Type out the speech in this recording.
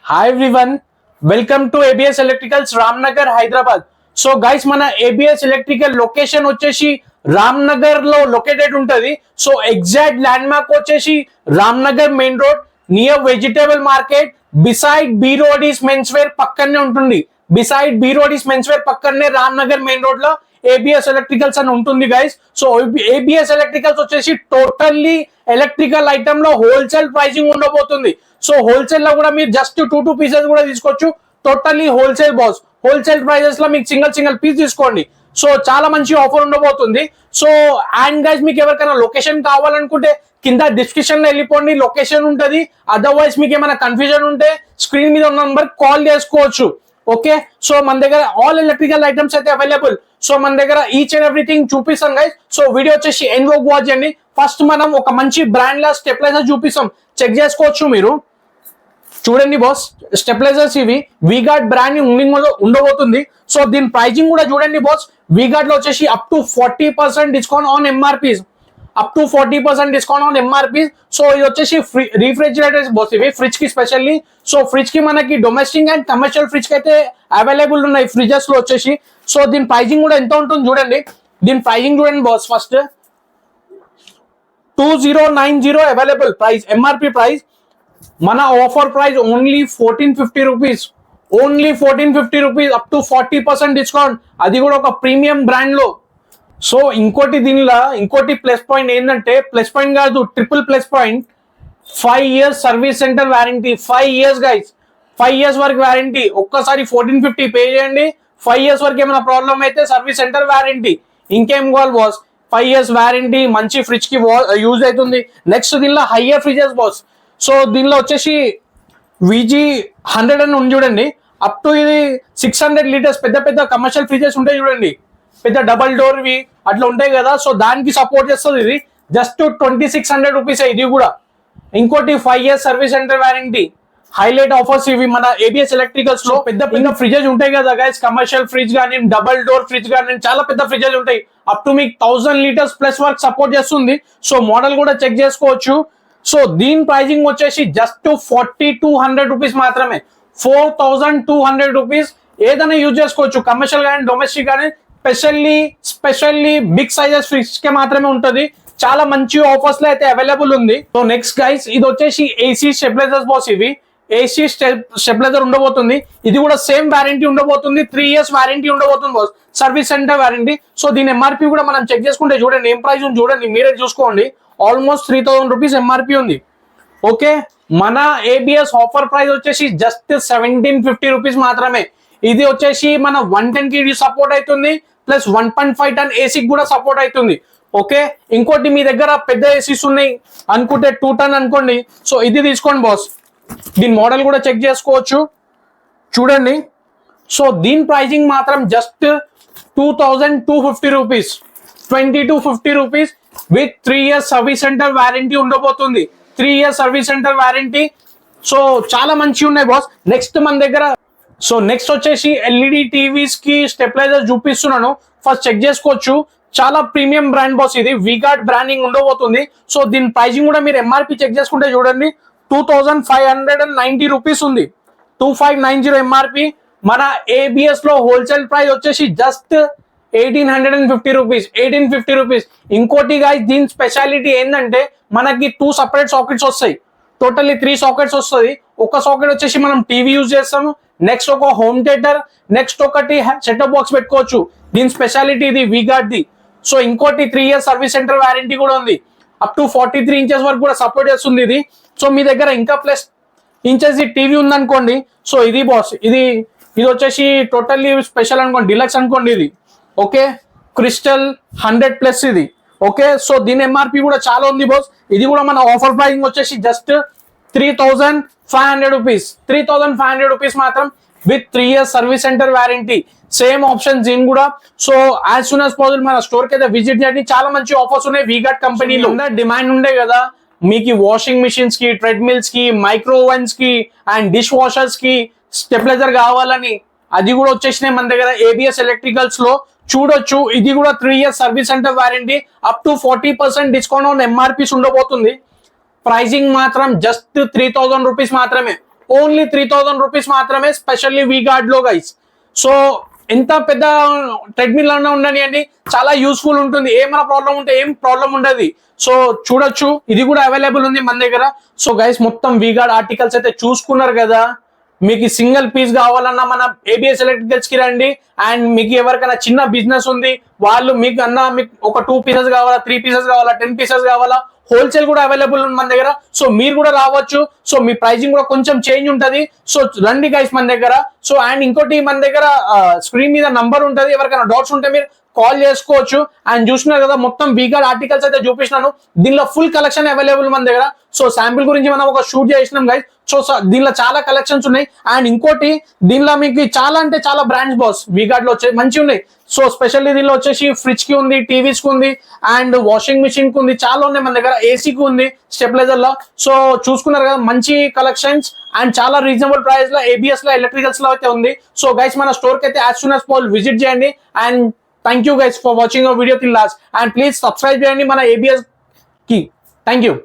Hi everyone, welcome to ABS Electricals Ramnagar Hyderabad. So guys మన ABS Electrical location వచ్చేసి రామ్నగర్ లో located ఉంటది. So exact landmark వచ్చేసి Ramnagar main road near vegetable market beside B road is men's wear పక్కనే ఉంటుంది. Beside B road is men's wear పక్కనే Ramnagar main road లో ABS electricals అని ఉంటుంది గైస్. సో ఏబిఎస్ ఎలక్ట్రికల్స్ వచ్చేసి టోటల్లీ ఎలక్ట్రికల్ ఐటమ్ లో wholesale pricing ఉండబోతుంది. సో హోల్సేల్ లో కూడా మీరు జస్ట్ టూ పీసెస్ కూడా తీసుకోవచ్చు. Totally wholesale boss, wholesale prices లో మీకు సింగిల్ పీస్ తీసుకోండి. సో చాలా మంచి ఆఫర్ ఉండబోతుంది. సో అండ్ గైస్ మీకు ఎవరికైనా లొకేషన్ కావాలనుకుంటే కింద డిస్క్రిప్షన్ లో వెళ్ళిపోండి, లొకేషన్ ఉంటది. అదర్వైజ్ మీకు ఏమైనా కన్ఫ్యూజన్ ఉంటే స్క్రీన్ మీద ఉన్న నంబర్ కాల్ చేసుకోవచ్చు. ఓకే, సో మన దగ్గర ఆల్ ఎలక్ట్రికల్ ఐటమ్స్ అయితే అవైలబుల్. సో మన దగ్గర ఈచ్ అండ్ ఎవ్రీథింగ్ చూపిస్తాం గైస్. సో వీడియో వచ్చేసి ఎండ్ వరకు వాచ్ చేయండి. ఫస్ట్ మనం ఒక మంచి బ్రాండ్ లా స్టెప్లైజర్ చూపిస్తాం, చెక్ చేసుకోవచ్చు మీరు. చూడండి బాస్, స్టెప్లైజర్స్ ఇవి వీగార్డ్ బ్రాండ్ ఉండబోతుంది. సో దీని ప్రైజింగ్ కూడా చూడండి బాస్. వీగార్డ్ లో వచ్చేసి up to 40% discount on MRPs, up to 40% discount on MRPs. So ఇది వచ్చేసి రిఫ్రిజిరేటర్స్ బాస్, ఇవి ఫ్రిడ్జ్ కి స్పెషల్లీ. సో ఫ్రిడ్జ్ కి మనకి డొమెస్టిక్ అండ్ కమర్షియల్ ఫ్రిడ్జ్ కి అయితే అవైలబుల్ ఉన్నాయి ఫ్రిడ్జెస్ లో వచ్చేసి. సో దీని ప్రైజింగ్ కూడా ఎంత ఉంటుంది చూడండి. దీని ప్రైజింగ్ చూడండి boss. First 2090 available price, MRP price. మన offer price only 1450 rupees, only 1450 rupees up to 40% discount, అది కూడా ఒక ప్రీమియం బ్రాండ్ లో. సో ఇంకోటి దీనిలో ఇంకోటి ప్లస్ పాయింట్ ఏంటంటే, ప్లస్ పాయింట్ కాదు triple plus point, 5 years service centre warranty. 5 years guys, 5 years వరకు వారంటీ. ఒక్కసారి 1450 పే చేయండి, 5 years వరకు ఏమైనా ప్రాబ్లం అయితే సర్వీస్ సెంటర్ వారంటీ. ఇంకేం కావాలి బాస్, 5 years వారంటీ, మంచి ఫ్రిడ్జ్ కి యూజ్ అవుతుంది. నెక్స్ట్ దీనిలో హయ్యర్ ఫ్రిడ్జెస్ బాస్. సో దీనిలో వచ్చేసి VG100 అని ఉంది చూడండి, అప్ టు ఇది 600 లీటర్స్ పెద్ద పెద్ద కమర్షియల్ ఫ్రిడ్జెస్ ఉంటాయి చూడండి, పెద్ద డబల్ డోర్ వి అట్లా ఉంటాయి కదా. సో దానికి సపోర్ట్ చేస్తుంది ఇది. జస్ట్ 2600 రూపీస్ ఇది కూడా. ఇంకోటి 5 years service centre warranty. Highlight offers ఇవి మన ఏబిఎస్ ఎలక్ట్రికల్స్ లో. పెద్ద పెద్ద ఫ్రిడ్జెస్ ఉంటాయి కదా గైస్, కమర్షియల్ ఫ్రిడ్జ్ కానీ డబల్ డోర్ ఫ్రిడ్జ్ కానీ చాలా పెద్ద ఫ్రిడ్జెస్ ఉంటాయి. అప్ టు మీకు 1000 లీటర్స్ ప్లస్ వరకు సపోర్ట్ చేస్తుంది. సో మోడల్ కూడా చెక్ చేసుకోవచ్చు. సో దీని ప్రైజింగ్ వచ్చేసి జస్ట్ 4200 రూపీస్ మాత్రమే, 4200 రూపీస్. ఏదైనా యూజ్ చేసుకోవచ్చు, కమర్షియల్ కానీ డొమెస్టిక్ కానీ. స్పెషల్లీ బిగ్ సైజెస్ ఫ్రిడ్జ్ కి మాత్రమే ఉంటుంది. చాలా మంచి ఆఫర్స్ లో అయితే అవైలబుల్ ఉంది. సో నెక్స్ట్ గైస్ ఇది వచ్చేసి ఏసీ స్టెబిలైజర్స్ బాస్. ఇవి ఏసీ స్టెబిలైజర్ ఉండబోతుంది. ఇది కూడా సేమ్ వారంటీ ఉండబోతుంది, 3 years వారంటీ ఉండబోతుంది boss, service centre warranty. So దీని ఎంఆర్పి కూడా మనం చెక్ చేసుకుంటే చూడండి, ఏం ప్రైస్ ఉంది చూడండి, మీరే చూసుకోండి. ఆల్మోస్ట్ 3000 రూపీస్ ఎంఆర్పి ఉంది. ఓకే, మన ఏబిఎస్ ఆఫర్ ప్రైస్ వచ్చేసి జస్ట్ 1750 రూపీస్ మాత్రమే. ఇది వచ్చేసి మన 110 kV సపోర్ట్ అవుతుంది, ప్లస్ 1.5 ton ఏసీకి కూడా సపోర్ట్ అవుతుంది. ఓకే, ఇంకోటి మీ దగ్గర పెద్ద ఏసీస్ ఉన్నాయి అనుకుంటే 2 ton అనుకోండి, సో ఇది తీసుకోండి బాస్. దీని మోడల్ కూడా చెక్ చేసుకోవచ్చు చూడండి. సో దీని ప్రైజింగ్ మాత్రం just 2250 rupees, 2250 rupees with 3 years service centre warranty ఉండబోతుంది. 3 years service centre warranty. So చాలా మంచి ఉన్నాయి బాస్. నెక్స్ట్ మన దగ్గర నెక్స్ట్ వచ్చేసి ఎల్ఈడి టీవీస్ కి స్టెబిలైజర్ చూపిస్తున్నాను, ఫస్ట్ చెక్ చేసుకోవచ్చు. చాలా ప్రీమియం బ్రాండ్ బాస్, ఇది వీగార్డ్ బ్రాండింగ్ ఉండబోతుంది. సో దీని ప్రైజింగ్ కూడా మీరు ఎంఆర్పి చెక్ చేసుకుంటే చూడండి, 2590 రూపీస్ ఉంది, 2590 ఎంఆర్పి. మన ఏబిఎస్ లో హోల్సేల్ ప్రైస్ వచ్చేసి జస్ట్ 1850 రూపీస్, 1850 రూపీస్. ఇంకోటి గాయస్ దీని స్పెషాలిటీ ఏంటంటే మనకి 2 separate సాకెట్స్ వస్తాయి, టోటల్లీ 3 సాకెట్స్ వస్తుంది. ఒక సాకెట్ వచ్చేసి మనం టీవీ యూజ్ చేస్తాము, నెక్స్ట్ ఒక హోమ్ థియేటర్, నెక్స్ట్ ఒకటి సెటప్ బాక్స్ పెట్టుకోవచ్చు. దీని స్పెషాలిటీ ఇది వీగార్డ్ ది. సో ఇంకోటి 3 years సర్వీస్ సెంటర్ వారంటీ కూడా ఉంది, అప్ టు 43 inches వరకు కూడా సపోర్ట్ చేస్తుంది ఇది. సో మీ దగ్గర ఇంకా ప్లస్ ఇంచెస్ టీవీ ఉందనుకోండి, సో ఇది బాస్, ఇది వచ్చేసి టోటల్లీ స్పెషల్ అనుకోండి, డిలక్స్ అనుకోండి ఇది. ఓకే, క్రిస్టల్ 100+ ఇది. ఓకే, సో దీని ఎంఆర్పి కూడా చాలా ఉంది బాస్. ఇది కూడా మన ఆఫర్ ప్రైసింగ్ వచ్చేసి జస్ట్ 3500 రూపీస్, 3500 రూపీస్ మాత్రం with 3 years service centre warranty. Same option దీని కూడా. So as soon as possible మన స్టోర్ కి అయితే విజిట్ చేయండి, చాలా మంచి ఆఫర్స్ ఉన్నాయి వీగార్డ్ కంపెనీలో. డిమాండ్ ఉండే కదా మీకు వాషింగ్ మిషన్స్ కి, ట్రెడ్మిల్స్ కి, మైక్రో ఓవెన్స్ కి అండ్ డిష్ వాషర్స్ కి స్టెబిలైజర్ కావాలని, అది కూడా వచ్చేసినాయి మన దగ్గర ఏబిఎస్ ఎలక్ట్రికల్స్ లో. చూడొచ్చు, ఇది కూడా 3 years service centre warranty, up to 40% discount on MRPs ఉండబోతుంది. ప్రైజింగ్ మాత్రం జస్ట్ 3000 రూపీస్ మాత్రమే, ఓన్లీ 3000 రూపీస్ మాత్రమే, స్పెషల్లీ వీగార్డ్ లో గైస్. సో ఎంత పెద్ద ట్రెడ్మిల్ అన్నా ఉండనియండి, చాలా యూస్ఫుల్ ఉంటుంది. ఏమైనా ప్రాబ్లం ఉంటే ఏం ప్రాబ్లం ఉండదు. సో చూడొచ్చు, ఇది కూడా అవైలబుల్ ఉంది మన దగ్గర. సో గైస్ మొత్తం వీగార్డ్ ఆర్టికల్స్ అయితే చూసుకున్నారు కదా. మీకు సింగిల్ పీస్ కావాలన్నా మన ఏబిఎస్ ఎలక్ట్రికల్స్ కి రండి. అండ్ మీకు ఎవరికైనా చిన్న బిజినెస్ ఉంది, వాళ్ళు మీకు మీకు ఒక 2 పీసెస్ కావాలా, 3 పీసెస్ కావాలా, 10 పీసెస్ కావాలా, హోల్సేల్ కూడా అవైలబుల్ ఉంది మన దగ్గర. సో మీరు కూడా రావచ్చు. సో మీ ప్రైజింగ్ కూడా కొంచెం చేంజ్ ఉంటది. సో రండి గైస్ మన దగ్గర. సో అండ్ ఇంకోటి, మన దగ్గర స్క్రీన్ మీద నంబర్ ఉంటది, ఎవరికైనా డౌట్స్ ఉంటే మీరు కాల్ చేసుకోవచ్చు. అండ్ చూస్తున్నారు కదా, మొత్తం వీగార్డ్ ఆర్టికల్స్ అయితే చూపిస్తున్నాను. దీనిలో ఫుల్ కలెక్షన్ అవైలబుల్ మన దగ్గర. సో శాంపిల్ గురించి మనం ఒక షూట్ చేసినాం గైస్. సో దీనిలో చాలా కలెక్షన్స్ ఉన్నాయి. అండ్ ఇంకోటి, దీనిలో మీకు చాలా అంటే చాలా బ్రాండ్స్ బాస్ వీగార్డ్ లో వచ్చే మంచి ఉన్నాయి. సో స్పెషల్లీ దీనిలో వచ్చేసి ఫ్రిడ్జ్ కి ఉంది, టీవీస్ కి ఉంది, అండ్ వాషింగ్ మిషన్ కి ఉంది, చాలా ఉన్నాయి మన దగ్గర. ఏసీకి ఉంది స్టెబిలైజర్ లో. సో చూసుకున్నారు కదా, మంచి కలెక్షన్స్ అండ్ చాలా రీజనబుల్ ప్రైస్ లో ఏబిఎస్ లో ఎలక్ట్రికల్స్ లో అయితే ఉంది. సో గైస్ మన స్టోర్ కి అయితే as soon as possible visit చేయండి. And thank you guys for watching our video till last. And please subscribe చేయండి మన ఏబిఎస్ కి. Thank you.